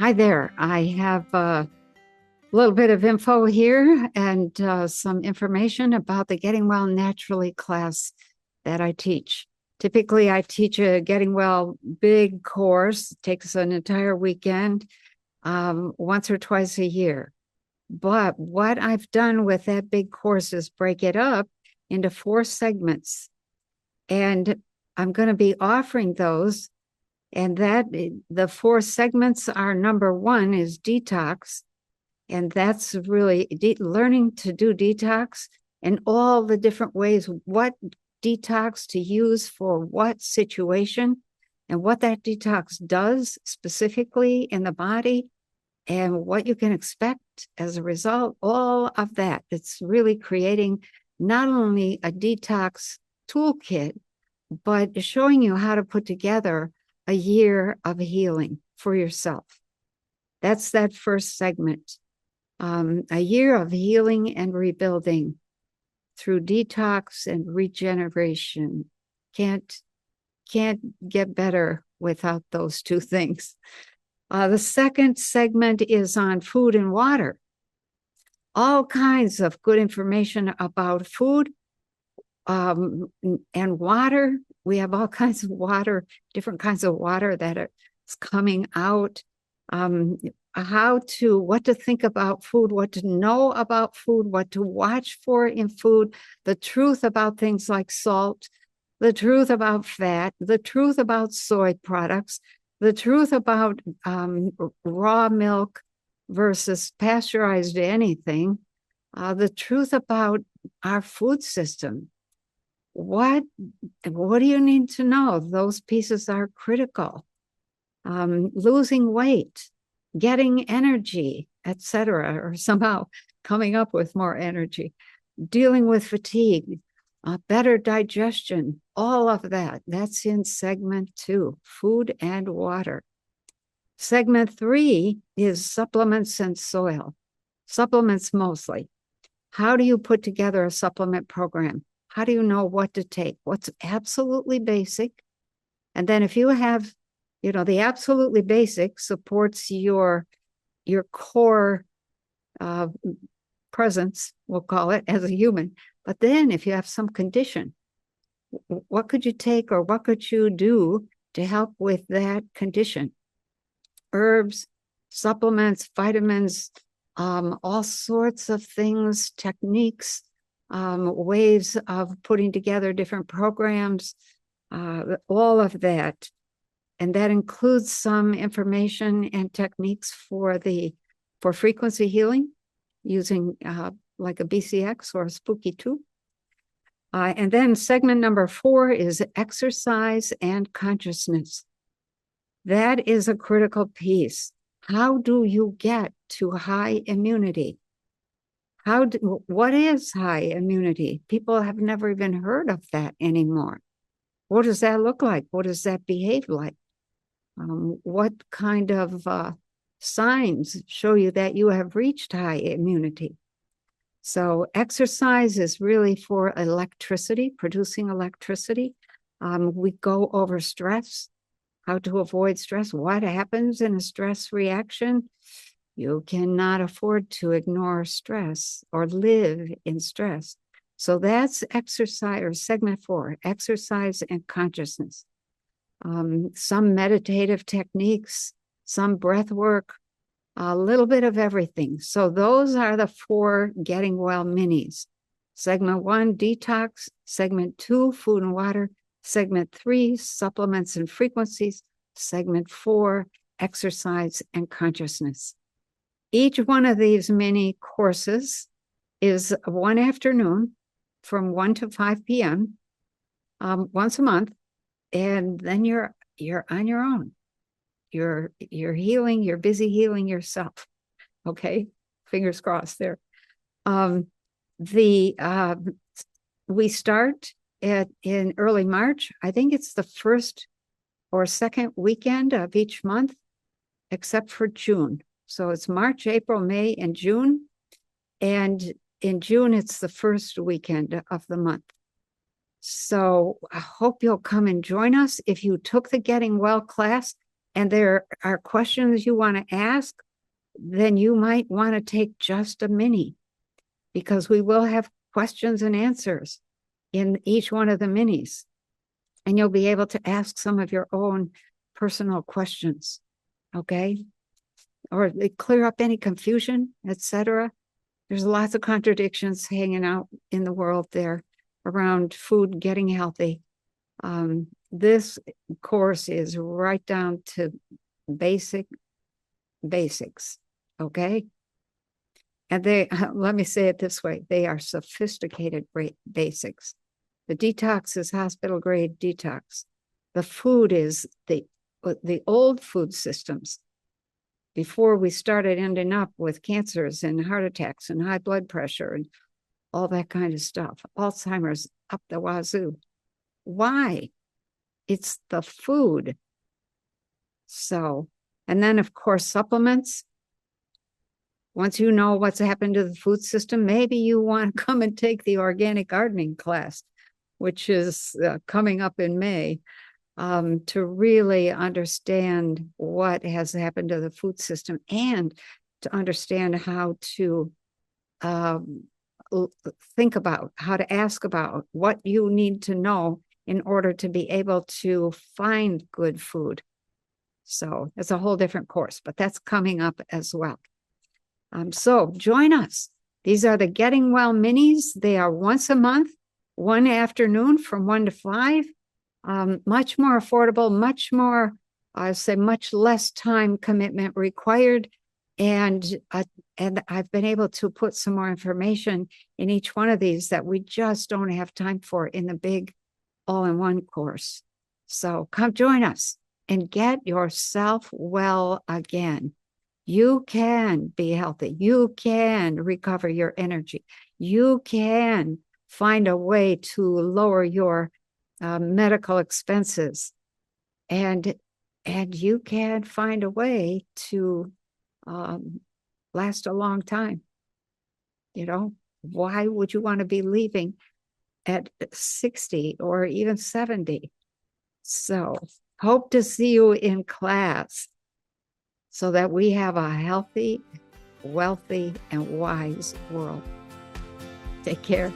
Hi there. I have a little bit of info here and some information about the Getting Well Naturally class that I teach. Typically, I teach a Getting Well big course. It takes an entire weekend, once or twice a year. But what I've done with that big course is break it up into 4 segments. And I'm going to be offering those. And that the 4 segments are: number 1 is detox. And that's really learning to do detox and all the different ways, what detox to use for what situation and what that detox does specifically in the body and what you can expect as a result, all of that. It's really creating not only a detox toolkit, but showing you how to put together a year of healing for yourself. That's that first segment. A year of healing and rebuilding through detox and regeneration. Can't get better without those 2 things. The second segment is on food and water. All kinds of good information about food and water. We have all kinds of water, different kinds of water that is coming out. What to think about food, what to know about food, what to watch for in food, the truth about things like salt, the truth about fat, the truth about soy products, the truth about raw milk versus pasteurized anything, the truth about our food system. What do you need to know? Those pieces are critical. Losing weight, getting energy, etc., or somehow coming up with more energy, dealing with fatigue, better digestion, all of that. That's in segment 2, food and water. Segment 3 is supplements and soil. Supplements mostly. How do you put together a supplement program? How do you know what to take? What's absolutely basic? And then if you have the absolutely basic supports your core presence, we'll call it, as a human. But then if you have some condition, what could you take or what could you do to help with that condition? Herbs, supplements, vitamins, all sorts of things, techniques, ways of putting together different programs, all of that. And that includes some information and techniques for frequency healing using like a BCX or a Spooky 2. And then segment number 4 is exercise and consciousness. That is a critical piece. How do you get to high immunity? What is high immunity? People have never even heard of that anymore. What does that look like? What does that behave like? What kind of signs show you that you have reached high immunity? So exercise is really for electricity, producing electricity. We go over stress, how to avoid stress, what happens in a stress reaction. You cannot afford to ignore stress or live in stress. So that's exercise, or segment 4, exercise and consciousness. Some meditative techniques, some breath work, a little bit of everything. So those are the 4 Getting Well minis. Segment 1, detox. Segment 2, food and water. Segment 3, supplements and frequencies. Segment 4, exercise and consciousness. Each one of these mini courses is one afternoon from 1 to 5 p.m. Once a month. And then you're on your own. You're healing, you're busy healing yourself. Okay, fingers crossed there. We start in early March. I think it's the first or second weekend of each month, except for June. So it's March, April, May, and June. And in June, it's the first weekend of the month. So I hope you'll come and join us. If you took the Getting Well class, and there are questions you want to ask, then you might want to take just a mini, because we will have questions and answers in each one of the minis. And you'll be able to ask some of your own personal questions, okay? Or they clear up any confusion, etc. There's lots of contradictions hanging out in the world there around food, getting healthy. This course is right down to basics, okay? And they, let me say it this way, they are sophisticated basics. The detox is hospital grade detox. The food is the old food systems before we started ending up with cancers and heart attacks and high blood pressure and all that kind of stuff. Alzheimer's up the wazoo. Why? It's the food. So, and then of course, supplements. Once you know what's happened to the food system, maybe you want to come and take the organic gardening class, which is coming up in May, to really understand what has happened to the food system and to understand how to think about, how to ask about what you need to know in order to be able to find good food. So it's a whole different course, but that's coming up as well. So join us. These are the Getting Well minis. They are once a month, one afternoon from 1 to 5. Much more affordable, much more, I say, much less time commitment required. And I've been able to put some more information in each one of these that we just don't have time for in the big all-in-one course. So come join us and get yourself well again. You can be healthy. You can recover your energy. You can find a way to lower your medical expenses. And you can find a way to last a long time. You know, why would you want to be leaving at 60 or even 70? So hope to see you in class so that we have a healthy, wealthy, and wise world. Take care.